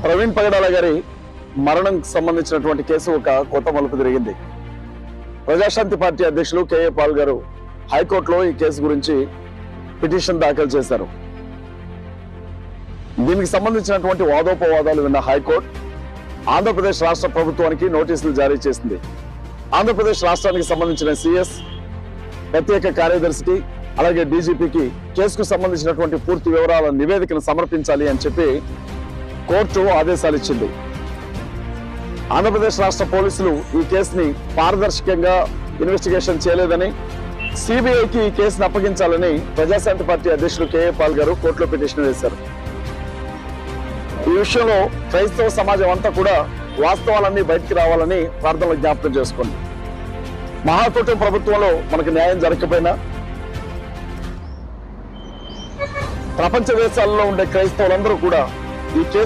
ప్రవీణ్ పగడాల గారి మరణం సంబంధించినటువంటి కేసు ఒక కొత్త మలుపు తిరిగింది. ప్రజాశాంతి పార్టీ అధ్యక్షులు కేఏ పాల్ గారు హైకోర్టులో ఈ కేసు గురించి పిటిషన్ దాఖలు చేశారు. దీనికి సంబంధించినటువంటి వాదోపవాదాలు విన్న హైకోర్టు ఆంధ్రప్రదేశ్ రాష్ట్ర ప్రభుత్వానికి నోటీసులు జారీ చేసింది. ఆంధ్రప్రదేశ్ రాష్ట్రానికి సంబంధించిన సిఎస్, ప్రత్యేక కార్యదర్శికి అలాగే డీజీపీకి కేసుకు సంబంధించినటువంటి పూర్తి వివరాల నివేదికను సమర్పించాలి అని చెప్పి కోర్టు ఆదేశాలు ఇచ్చింది. ఆంధ్రప్రదేశ్ రాష్ట్ర పోలీసులు ఈ కేసుని పారదర్శకంగా ఇన్వెస్టిగేషన్ చేయలేదని, సిబిఐకి ఈ కేసును అప్పగించాలని ప్రజాశాంతి పార్టీ అధ్యక్షులు కేఏ పాల్ గారు కోర్టులో పిటిషన్ వేశారు. ఈ విషయంలో క్రైస్తవ సమాజం అంతా కూడా వాస్తవాలన్నీ బయటికి రావాలని ప్రార్థనలు జ్ఞాపకం చేసుకోండి. మహాకూటమి ప్రభుత్వంలో మనకు న్యాయం జరగకపోయినా ప్రపంచ దేశాలలో ఉండే క్రైస్తవులందరూ కూడా ఈ కేసు